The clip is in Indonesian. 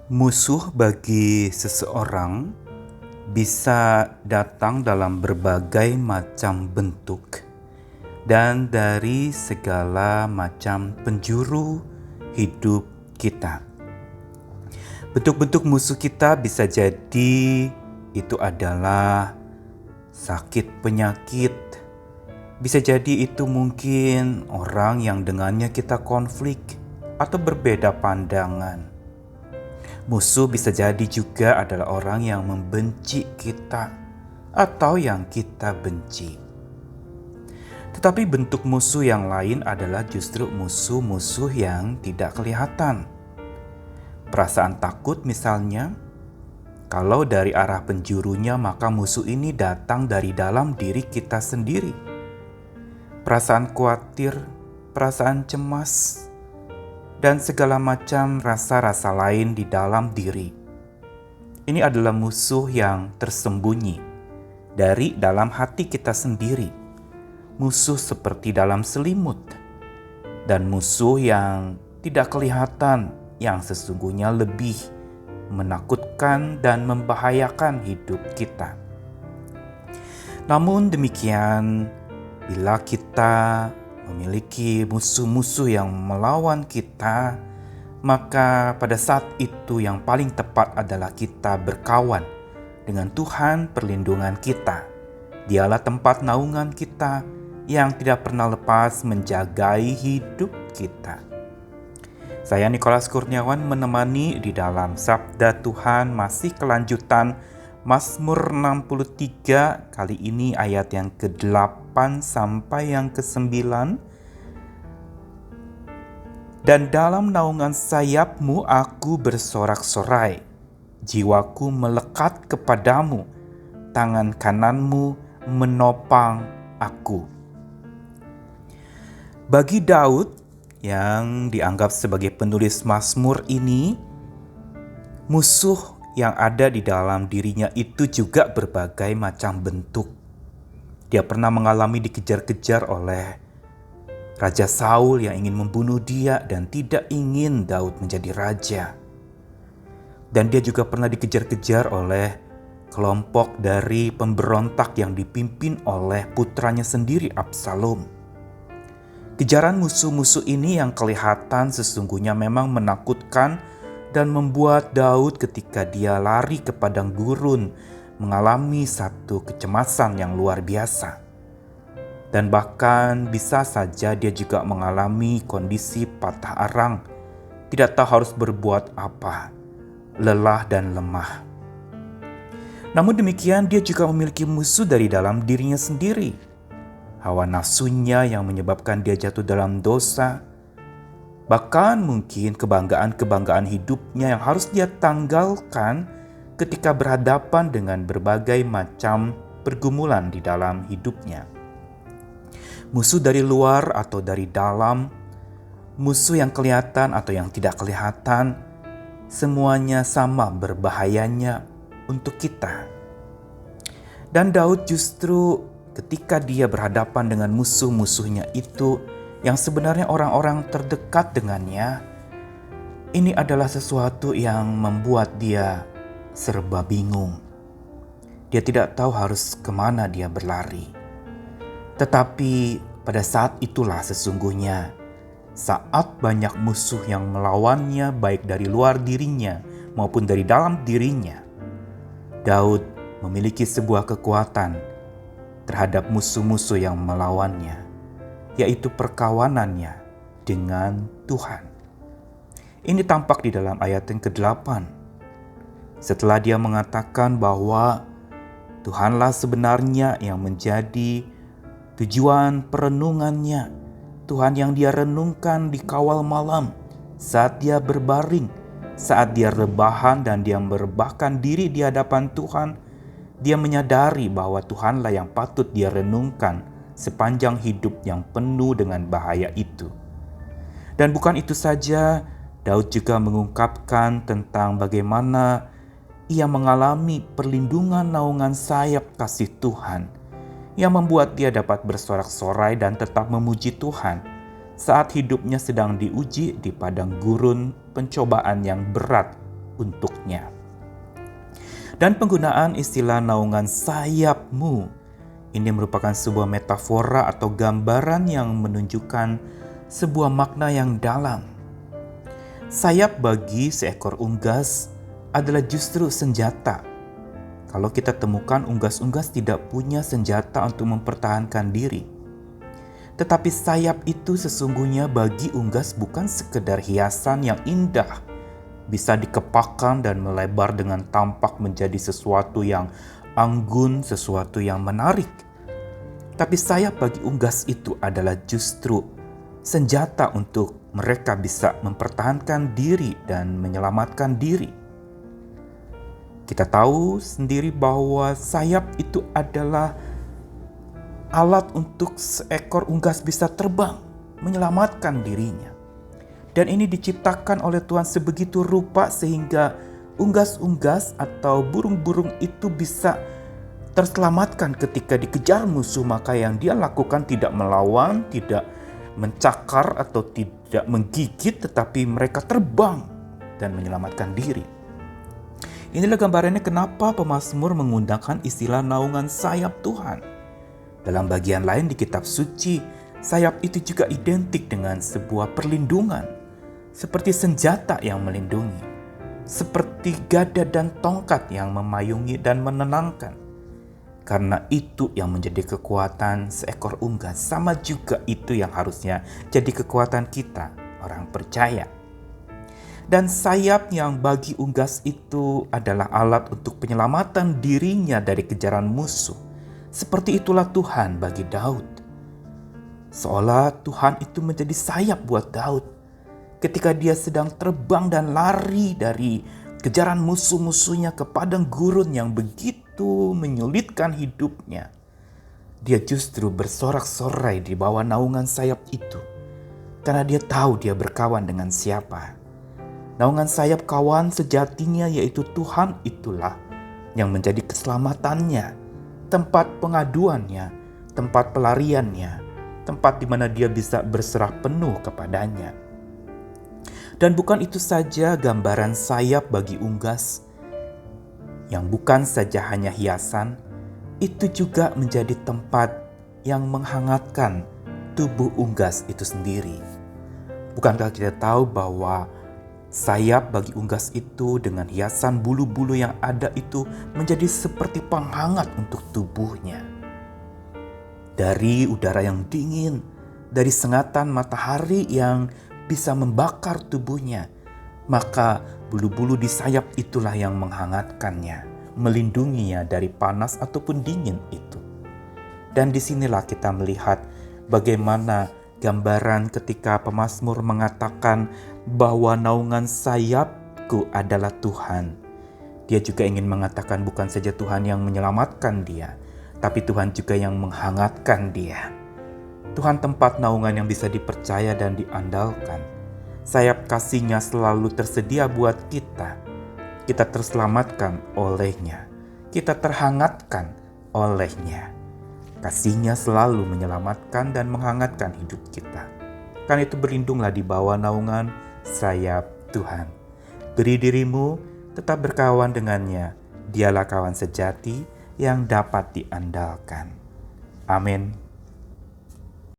Musuh bagi seseorang bisa datang dalam berbagai macam bentuk dan dari segala macam penjuru hidup kita. Bentuk-bentuk musuh kita bisa jadi itu adalah sakit penyakit, bisa jadi itu mungkin orang yang dengannya kita konflik atau berbeda pandangan. Musuh bisa jadi juga adalah orang yang membenci kita atau yang kita benci. Tetapi bentuk musuh yang lain adalah justru musuh-musuh yang tidak kelihatan. Perasaan takut misalnya, kalau dari arah penjurunya maka musuh ini datang dari dalam diri kita sendiri. Perasaan khawatir, perasaan cemas, dan segala macam rasa-rasa lain di dalam diri. Ini adalah musuh yang tersembunyi dari dalam hati kita sendiri. Musuh seperti dalam selimut, dan musuh yang tidak kelihatan yang sesungguhnya lebih menakutkan dan membahayakan hidup kita. Namun demikian, bila kita memiliki musuh-musuh yang melawan kita, maka pada saat itu yang paling tepat adalah kita berkawan dengan Tuhan perlindungan kita. Dialah tempat naungan kita yang tidak pernah lepas menjagai hidup kita. Saya Nikolas Kurniawan menemani di dalam Sabda Tuhan, masih kelanjutan Mazmur 63, kali ini ayat yang ke-8 sampai yang ke-9. Dan dalam naungan sayap-Mu aku bersorak-sorai, jiwaku melekat kepadamu, tangan kanan-Mu menopang aku. Bagi Daud yang dianggap sebagai penulis Mazmur ini, musuh yang ada di dalam dirinya itu juga berbagai macam bentuk. Dia pernah mengalami dikejar-kejar oleh Raja Saul yang ingin membunuh dia dan tidak ingin Daud menjadi raja. Dan dia juga pernah dikejar-kejar oleh kelompok dari pemberontak yang dipimpin oleh putranya sendiri, Absalom. Kejaran musuh-musuh ini yang kelihatan sesungguhnya memang menakutkan dan membuat Daud ketika dia lari ke padang gurun mengalami satu kecemasan yang luar biasa. Dan bahkan bisa saja dia juga mengalami kondisi patah arang, tidak tahu harus berbuat apa, lelah dan lemah. Namun demikian dia juga memiliki musuh dari dalam dirinya sendiri. Hawa nafsunya yang menyebabkan dia jatuh dalam dosa. Bahkan mungkin kebanggaan-kebanggaan hidupnya yang harus dia tanggalkan ketika berhadapan dengan berbagai macam pergumulan di dalam hidupnya. Musuh dari luar atau dari dalam, musuh yang kelihatan atau yang tidak kelihatan, semuanya sama berbahayanya untuk kita. Dan Daud justru ketika dia berhadapan dengan musuh-musuhnya itu, yang sebenarnya orang-orang terdekat dengannya, ini adalah sesuatu yang membuat dia serba bingung. Dia tidak tahu harus kemana dia berlari. Tetapi pada saat itulah sesungguhnya, saat banyak musuh yang melawannya baik dari luar dirinya maupun dari dalam dirinya, Daud memiliki sebuah kekuatan terhadap musuh-musuh yang melawannya, yaitu perkawanannya dengan Tuhan. Ini tampak di dalam ayat yang ke-8. Setelah dia mengatakan bahwa Tuhanlah sebenarnya yang menjadi tujuan perenungannya, Tuhan yang dia renungkan di kawal malam, saat dia berbaring, saat dia rebahan dan dia merebahkan diri di hadapan Tuhan, dia menyadari bahwa Tuhanlah yang patut dia renungkan sepanjang hidup yang penuh dengan bahaya itu. Dan bukan itu saja, Daud juga mengungkapkan tentang bagaimana ia mengalami perlindungan naungan sayap kasih Tuhan yang membuat dia dapat bersorak-sorai dan tetap memuji Tuhan saat hidupnya sedang diuji di padang gurun pencobaan yang berat untuknya. Dan penggunaan istilah naungan sayapmu ini merupakan sebuah metafora atau gambaran yang menunjukkan sebuah makna yang dalam. Sayap bagi seekor unggas adalah justru senjata. Kalau kita temukan unggas-unggas tidak punya senjata untuk mempertahankan diri. Tetapi sayap itu sesungguhnya bagi unggas bukan sekedar hiasan yang indah, bisa dikepakkan dan melebar dengan tampak menjadi sesuatu yang anggun, sesuatu yang menarik. Tapi sayap bagi unggas itu adalah justru senjata untuk mereka bisa mempertahankan diri dan menyelamatkan diri. Kita tahu sendiri bahwa sayap itu adalah alat untuk seekor unggas bisa terbang, menyelamatkan dirinya. Dan ini diciptakan oleh Tuhan sebegitu rupa sehingga unggas-unggas atau burung-burung itu bisa terselamatkan ketika dikejar musuh. Maka yang dia lakukan tidak melawan, tidak mencakar atau tidak menggigit, tetapi mereka terbang dan menyelamatkan diri. Inilah gambarannya kenapa pemazmur menggunakan istilah naungan sayap Tuhan. Dalam bagian lain di kitab suci, sayap itu juga identik dengan sebuah perlindungan, seperti senjata yang melindungi, seperti gada dan tongkat yang memayungi dan menenangkan. Karena itu yang menjadi kekuatan seekor unggas, sama juga itu yang harusnya jadi kekuatan kita, orang percaya. Dan sayap yang bagi unggas itu adalah alat untuk penyelamatan dirinya dari kejaran musuh. Seperti itulah Tuhan bagi Daud. Seolah Tuhan itu menjadi sayap buat Daud. Ketika dia sedang terbang dan lari dari kejaran musuh-musuhnya ke padang gurun yang begitu menyulitkan hidupnya. Dia justru bersorak-sorai di bawah naungan sayap itu. Karena dia tahu dia berkawan dengan siapa. Naungan sayap kawan sejatinya yaitu Tuhan itulah yang menjadi keselamatannya, tempat pengaduannya, tempat pelariannya, tempat di mana dia bisa berserah penuh kepadanya. Dan bukan itu saja gambaran sayap bagi unggas, yang bukan saja hanya hiasan, itu juga menjadi tempat yang menghangatkan tubuh unggas itu sendiri. Bukankah kita tahu bahwa sayap bagi unggas itu dengan hiasan bulu-bulu yang ada itu menjadi seperti penghangat untuk tubuhnya. Dari udara yang dingin, dari sengatan matahari yang bisa membakar tubuhnya, maka bulu-bulu di sayap itulah yang menghangatkannya, melindunginya dari panas ataupun dingin itu. Dan disinilah kita melihat bagaimana gambaran ketika pemazmur mengatakan bahwa naungan sayapku adalah Tuhan. Dia juga ingin mengatakan bukan saja Tuhan yang menyelamatkan dia, tapi Tuhan juga yang menghangatkan dia. Tuhan tempat naungan yang bisa dipercaya dan diandalkan. Sayap kasih-Nya selalu tersedia buat kita. Kita terselamatkan oleh-Nya. Kita terhangatkan oleh-Nya. Kasih-Nya selalu menyelamatkan dan menghangatkan hidup kita. Karena itu berlindunglah di bawah naungan sayap Tuhan. Beri dirimu tetap berkawan dengannya. Dialah kawan sejati yang dapat diandalkan. Amin.